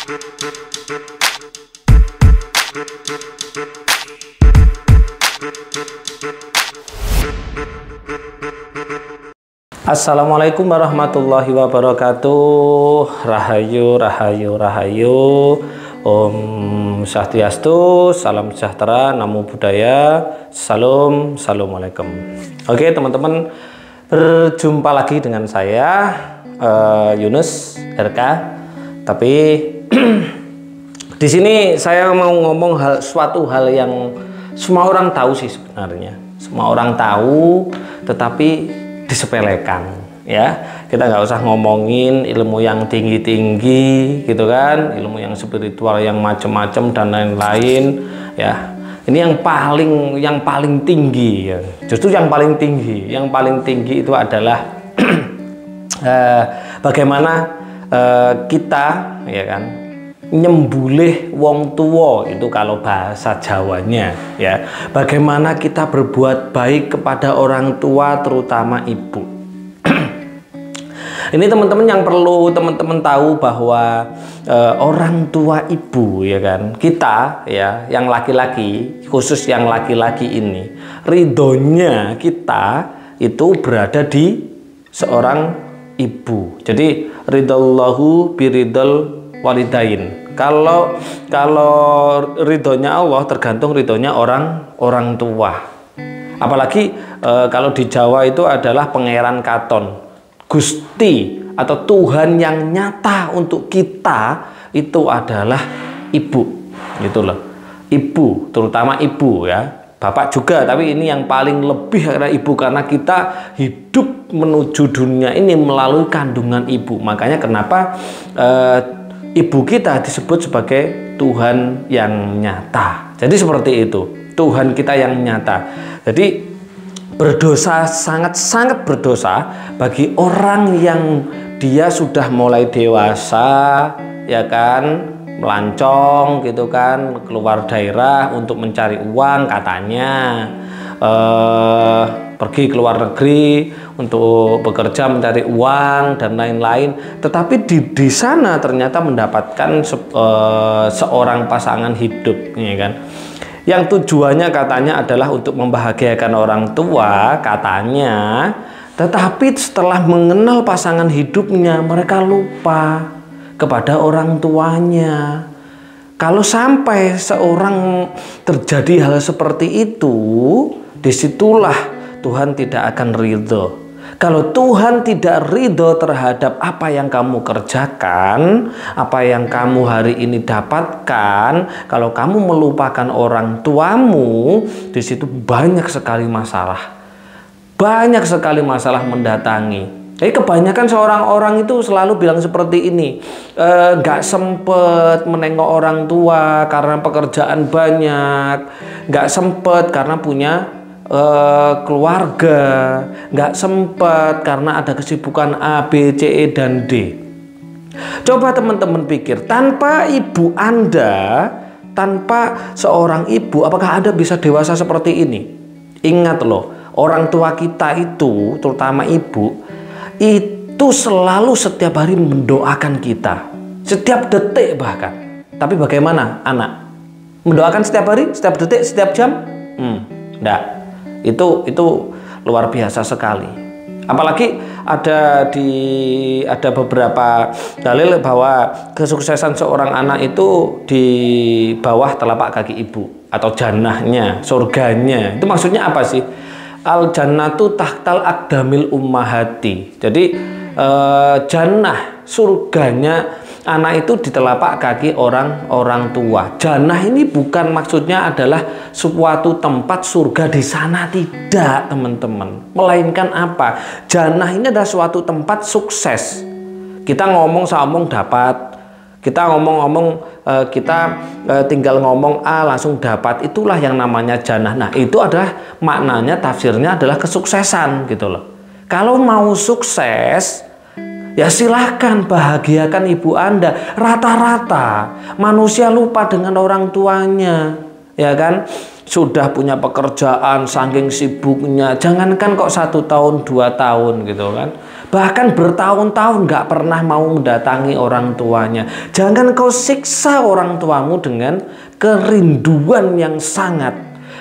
Assalamualaikum warahmatullahi wabarakatuh. Rahayu, rahayu, rahayu. Om Swastiastu, salam sejahtera, namo buddhaya, salam, assalamualaikum. Oke teman-teman, berjumpa lagi dengan saya Yunus RK. Tapi di sini saya mau ngomong suatu hal yang semua orang tahu sih sebenarnya. Semua orang tahu, tetapi disepelekan, ya. Kita nggak usah ngomongin ilmu yang tinggi-tinggi gitu kan, ilmu yang spiritual yang macam-macam dan lain-lain, ya. Ini yang paling tinggi, ya. Justru yang paling tinggi itu adalah bagaimana kita, ya kan, nyembulih wong tua, itu kalau bahasa Jawanya, ya. Bagaimana kita berbuat baik kepada orang tua, terutama ibu. Ini teman-teman yang perlu teman-teman tahu bahwa orang tua ibu, ya kan, kita, ya, yang laki-laki, khusus yang laki-laki ini, ridhonya kita itu berada di seorang ibu. Jadi ridallahu biridal walidain. Kalau ridhonya Allah tergantung ridhonya orang tua. Apalagi kalau di Jawa itu adalah Pangeran Katon, Gusti atau Tuhan yang nyata untuk kita itu adalah ibu, gitu loh. Ibu, terutama ibu, ya. Bapak juga, tapi ini yang paling lebih karena ibu, karena kita hidup menuju dunia ini melalui kandungan ibu. Makanya kenapa ibu kita disebut sebagai Tuhan yang nyata. Jadi seperti itu, Tuhan kita yang nyata. Jadi berdosa, sangat-sangat berdosa bagi orang yang dia sudah mulai dewasa, ya kan, melancong gitu kan, keluar daerah untuk mencari uang katanya, pergi ke luar negeri untuk bekerja mencari uang dan lain-lain, tetapi di sana ternyata mendapatkan seorang pasangan hidup, ya kan, yang tujuannya katanya adalah untuk membahagiakan orang tua katanya, tetapi setelah mengenal pasangan hidupnya mereka lupa kepada orang tuanya. Kalau sampai seorang terjadi hal seperti itu, disitulah Tuhan tidak akan ridho. Kalau Tuhan tidak ridho terhadap apa yang kamu kerjakan, apa yang kamu hari ini dapatkan, kalau kamu melupakan orang tuamu, di situ banyak sekali masalah. Banyak sekali masalah mendatangi. Jadi kebanyakan seorang orang itu selalu bilang seperti ini, nggak sempet menengok orang tua karena pekerjaan banyak, nggak sempet karena punya keluarga, nggak sempet karena ada kesibukan A, B, C, E, dan D. Coba teman-teman pikir, tanpa ibu Anda, tanpa seorang ibu, apakah Anda bisa dewasa seperti ini? Ingat loh, orang tua kita itu, terutama ibu, itu selalu setiap hari mendoakan kita, setiap detik bahkan. Tapi bagaimana anak? Mendoakan setiap hari, setiap detik, setiap jam? Enggak. Itu luar biasa sekali. Apalagi ada beberapa dalil bahwa kesuksesan seorang anak itu di bawah telapak kaki ibu atau jannahnya, surganya. Itu maksudnya apa sih? Al jannatu tahtal aqdamil ummahati. Jadi jannah, surganya anak itu di telapak kaki orang tua. Jannah ini bukan maksudnya adalah suatu tempat surga di sana, tidak teman-teman. Melainkan apa? Jannah ini adalah suatu tempat sukses. Kita ngomong dapat. Kita tinggal ngomong A langsung dapat, itulah yang namanya jannah. Nah itu adalah maknanya, tafsirnya adalah kesuksesan gitu loh. Kalau mau sukses, ya silahkan bahagiakan ibu Anda. Rata-rata manusia lupa dengan orang tuanya, ya kan? sudah punya pekerjaan saking sibuknya, jangankan kok 1 tahun 2 tahun gitu kan, bahkan bertahun-tahun nggak pernah mau mendatangi orang tuanya. Jangan kau siksa orang tuamu dengan kerinduan yang sangat.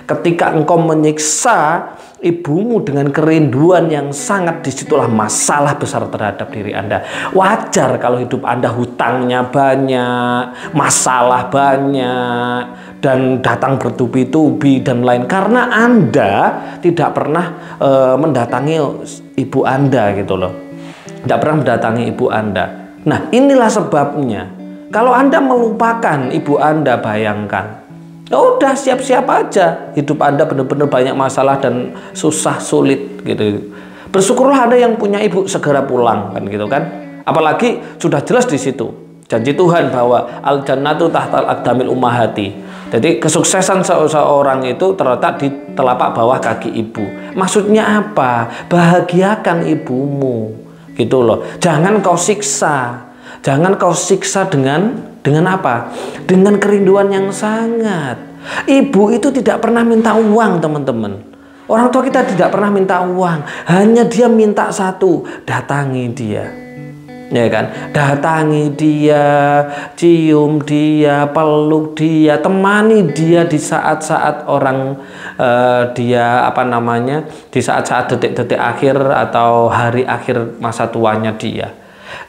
Ketika engkau menyiksa ibumu dengan kerinduan yang sangat, disitulah masalah besar terhadap diri Anda. Wajar kalau hidup Anda hutangnya banyak, masalah banyak, dan datang bertubi-tubi dan lain, karena Anda tidak pernah mendatangi ibu Anda gitu loh. Tidak pernah mendatangi ibu Anda. Nah, inilah sebabnya kalau Anda melupakan ibu Anda, bayangkan, ya udah, siap-siap aja hidup Anda benar-benar banyak masalah dan susah sulit gitu. Bersyukurlah Anda yang punya ibu, segera pulang kan gitu kan. Apalagi sudah jelas di situ janji Tuhan bahwa al jannatu tahtal aqdamil ummahati. Jadi kesuksesan seseorang itu terletak di telapak bawah kaki ibu. Maksudnya apa? Bahagiakan ibumu gitu loh. Jangan kau siksa. Jangan kau siksa dengan apa? Dengan kerinduan yang sangat. Ibu itu tidak pernah minta uang, teman-teman. Orang tua kita tidak pernah minta uang. Hanya dia minta satu, datangi dia. Ya kan? Datangi dia, cium dia, peluk dia, temani dia di saat-saat orang dia di saat-saat detik-detik akhir atau hari akhir masa tuanya dia.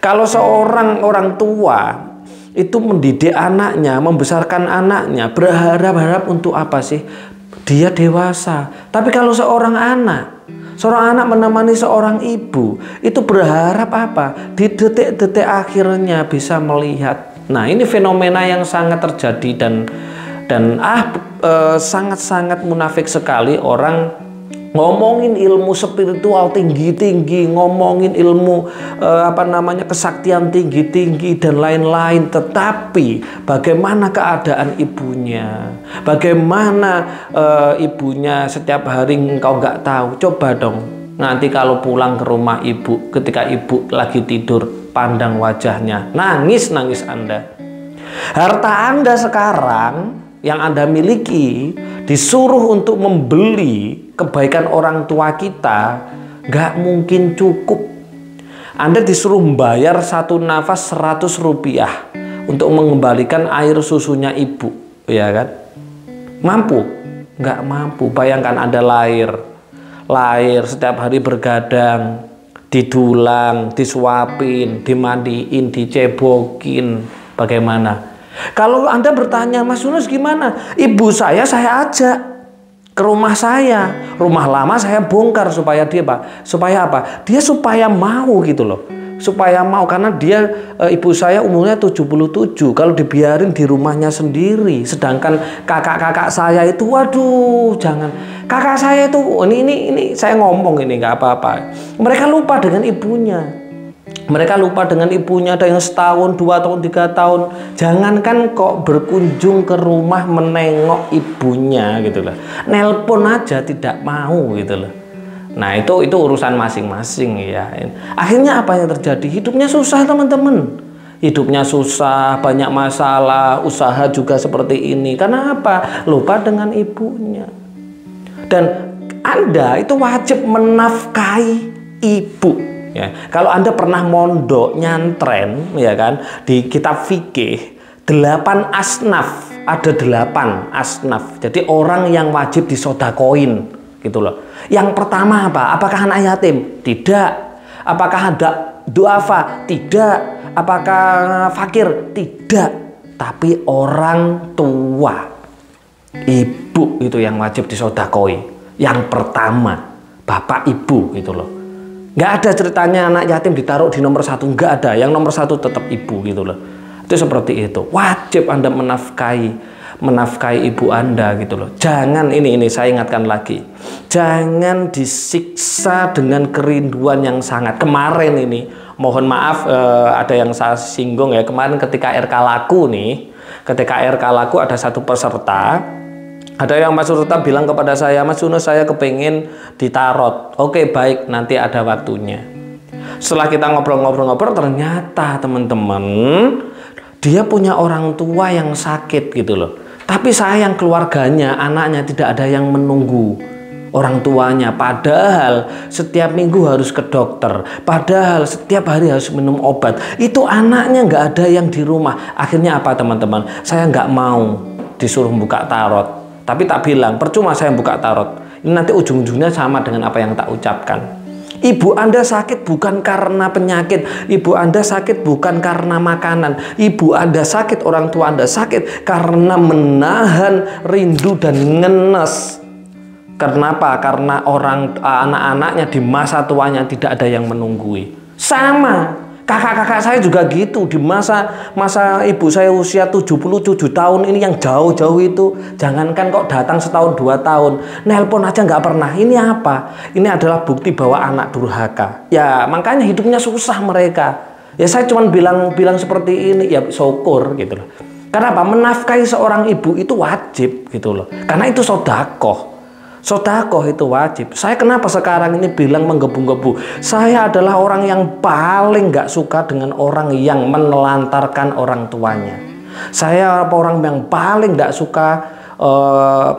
Kalau seorang orang tua itu mendidik anaknya, membesarkan anaknya, berharap-harap untuk apa sih? Dia dewasa. Tapi kalau seorang anak menemani seorang ibu, itu berharap apa? Di detik-detik akhirnya bisa melihat. Nah, ini fenomena yang sangat terjadi dan sangat-sangat munafik sekali orang ngomongin ilmu spiritual tinggi-tinggi, ngomongin ilmu kesaktian tinggi-tinggi dan lain-lain, tetapi bagaimana keadaan ibunya, bagaimana ibunya setiap hari engkau nggak tahu. Coba dong nanti kalau pulang ke rumah ibu, ketika ibu lagi tidur, pandang wajahnya, nangis Anda. Harta Anda sekarang yang Anda miliki disuruh untuk membeli kebaikan orang tua kita, nggak mungkin cukup. Anda disuruh membayar satu nafas 100 rupiah untuk mengembalikan air susunya ibu, ya kan? Mampu? Nggak mampu. Bayangkan Anda lahir setiap hari bergadang, didulang, disuapin, dimandiin, dicebokin, bagaimana? Kalau Anda bertanya, Mas Yunus gimana? Ibu saya ajak ke rumah saya, rumah lama saya bongkar supaya dia supaya apa? Dia supaya mau gitu loh, supaya mau, karena dia ibu saya umurnya 77, kalau dibiarin di rumahnya sendiri, sedangkan kakak-kakak saya itu, waduh, jangan. Kakak saya itu, ini saya ngomong ini nggak apa-apa, mereka lupa dengan ibunya. Mereka lupa dengan ibunya, ada yang setahun, 2 tahun, 3 tahun. Jangankan kok berkunjung ke rumah menengok ibunya gitu loh. Nelpon aja tidak mau gitu loh. Nah, itu urusan masing-masing ya. Akhirnya apa yang terjadi? Hidupnya susah, teman-teman. Hidupnya susah, banyak masalah, usaha juga seperti ini. Karena apa? Lupa dengan ibunya. Dan Anda itu wajib menafkahi ibu. Ya, kalau Anda pernah mondok nyantren, ya kan, di kitab fikih 8 asnaf, ada 8 asnaf. Jadi orang yang wajib disodakoin gitu loh. Yang pertama apa? Apakah anak yatim? Tidak. Apakah ada duafa? Tidak. Apakah fakir? Tidak. Tapi orang tua, ibu itu yang wajib disodakoi. Yang pertama, bapak ibu gitu loh. Nggak ada ceritanya anak yatim ditaruh di nomor 1, nggak ada. Yang nomor 1 tetap ibu gitu loh. Itu seperti itu. Wajib Anda menafkahi ibu Anda gitu loh. Jangan, ini saya ingatkan lagi, jangan disiksa dengan kerinduan yang sangat. Kemarin ini, mohon maaf ada yang saya singgung ya. Kemarin ketika RK Laku nih, ketika RK Laku ada satu peserta. Ada yang peserta bilang kepada saya, Mas Yunus, saya kepengen ditarot. Oke, baik, nanti ada waktunya. Setelah kita ngobrol-ngobrol, ternyata teman-teman, dia punya orang tua yang sakit gitu loh. Tapi sayang keluarganya, anaknya tidak ada yang menunggu orang tuanya. Padahal setiap minggu harus ke dokter. Padahal setiap hari harus minum obat. Itu anaknya nggak ada yang di rumah. Akhirnya apa teman-teman? Saya nggak mau disuruh buka tarot. Tapi tak bilang, percuma saya buka tarot. Ini nanti ujung-ujungnya sama dengan apa yang tak ucapkan. Ibu Anda sakit bukan karena penyakit. Ibu Anda sakit bukan karena makanan. Ibu Anda sakit, orang tua Anda sakit karena menahan rindu dan ngenes. Kenapa? Karena anak-anaknya di masa tuanya tidak ada yang menunggui. Sama. Kakak-kakak saya juga gitu. Di masa ibu saya usia 77 tahun ini yang jauh-jauh itu, jangankan kok datang setahun 2 tahun, nelpon aja nggak pernah. Ini apa? Ini adalah bukti bahwa anak durhaka. Ya makanya hidupnya susah mereka. Ya saya cuma bilang seperti ini, ya syukur gitu loh. Karena apa? Menafkahi seorang ibu itu wajib gitu loh. Karena itu sodakoh. Sodakoh itu wajib. Saya kenapa sekarang ini bilang menggebu-gebu? Saya adalah orang yang paling gak suka dengan orang yang menelantarkan orang tuanya. Saya orang yang paling gak suka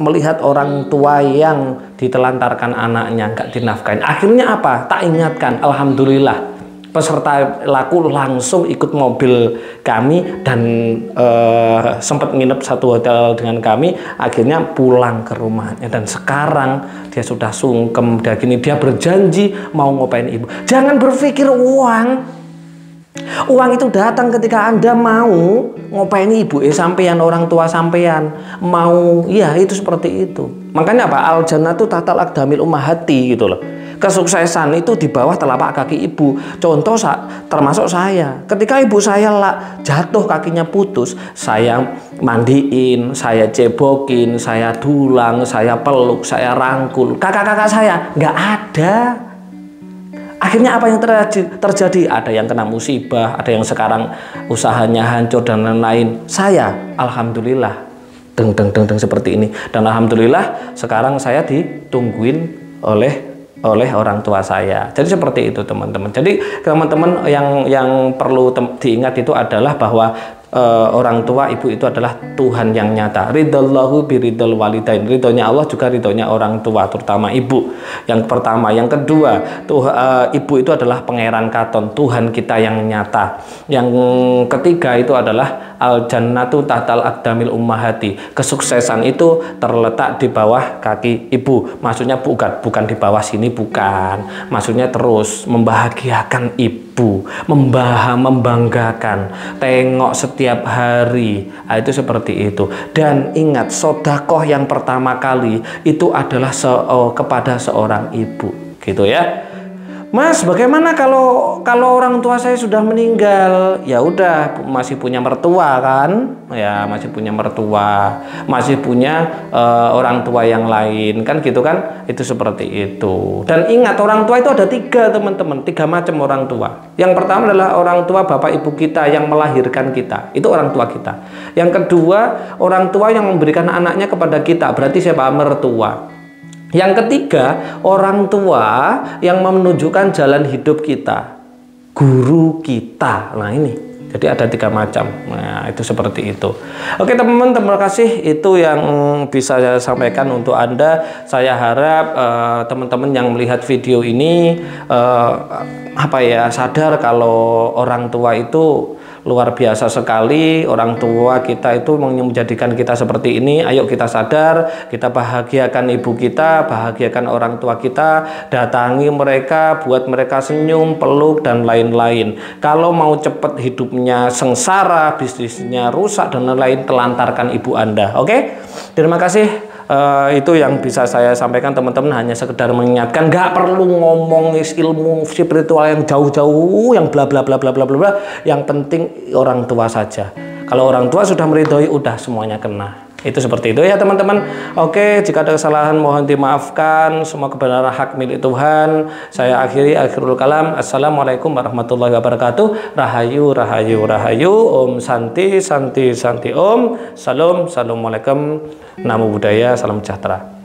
melihat orang tua yang ditelantarkan anaknya, gak dinafkahin. Akhirnya apa? Tak ingatkan, alhamdulillah. Peserta laku langsung ikut mobil kami dan sempat nginep satu hotel dengan kami. Akhirnya pulang ke rumahnya dan sekarang dia sudah sungkem. Dia berjanji mau ngopain ibu. Jangan berpikir uang. Uang itu datang ketika Anda mau ngopain ibu sampean, orang tua sampean mau, ya itu seperti itu. Makanya apa? Al jannatu tahtal aqdamil ummahati gitu loh. Kesuksesan itu di bawah telapak kaki ibu. Contoh termasuk saya. Ketika ibu saya jatuh kakinya putus, saya mandiin, saya cebokin, saya dulang, saya peluk, saya rangkul. Kakak-kakak saya nggak ada. Akhirnya apa yang terjadi? Ada yang kena musibah, ada yang sekarang usahanya hancur dan lain-lain. Saya, alhamdulillah, deng seperti ini. Dan alhamdulillah sekarang saya ditungguin oleh orang tua saya. Jadi seperti itu teman-teman. Jadi teman-teman yang perlu diingat itu adalah bahwa orang tua ibu itu adalah Tuhan yang nyata. Ridallahu biridal walidain. Ridhonya Allah juga ridhonya orang tua, terutama ibu. Yang pertama, yang kedua, ibu itu adalah pangeran katon, Tuhan kita yang nyata. Yang ketiga itu adalah al jannatu tahtal aqdamil ummahati. Kesuksesan itu terletak di bawah kaki ibu. Maksudnya bukan di bawah sini, bukan. Maksudnya terus membahagiakan ibu, membanggakan, tengok setiap hari. Itu seperti itu. Dan ingat, sodakoh yang pertama kali itu adalah kepada seorang ibu, gitu ya. Mas, bagaimana kalau orang tua saya sudah meninggal? Ya udah, masih punya mertua kan? Ya, masih punya mertua, masih punya orang tua yang lain kan gitu kan? Itu seperti itu. Dan ingat, orang tua itu ada 3 teman-teman, 3 macam orang tua. Yang pertama adalah orang tua bapak ibu kita yang melahirkan kita. Itu orang tua kita. Yang kedua, orang tua yang memberikan anaknya kepada kita. Berarti siapa? Mertua. Yang ketiga, orang tua yang menunjukkan jalan hidup kita, guru kita. Nah ini, jadi ada 3 macam. Nah itu seperti itu. Oke teman-teman, terima kasih. Itu yang bisa saya sampaikan untuk Anda. Saya harap teman-teman yang melihat video ini sadar kalau orang tua itu luar biasa sekali. Orang tua kita itu menjadikan kita seperti ini. Ayo kita sadar, kita bahagiakan ibu kita, bahagiakan orang tua kita, datangi mereka, buat mereka senyum, peluk, dan lain-lain. Kalau mau cepat hidupnya sengsara, bisnisnya rusak, dan lain-lain, telantarkan ibu Anda. Oke? Terima kasih. Itu yang bisa saya sampaikan teman-teman, hanya sekedar mengingatkan, nggak perlu ngomong ilmu spiritual yang jauh-jauh, yang bla bla bla bla bla bla. Yang penting orang tua saja. Kalau orang tua sudah meridhoi, udah semuanya kena. Itu seperti itu ya teman-teman. Oke, jika ada kesalahan mohon dimaafkan. Semua kebenaran hak milik Tuhan. Saya akhirul kalam. Assalamualaikum warahmatullahi wabarakatuh. Rahayu, rahayu, rahayu. Om Santi, Santi, Santi Om. Salam, Assalamualaikum. Namo Buddhaya, salam sejahtera.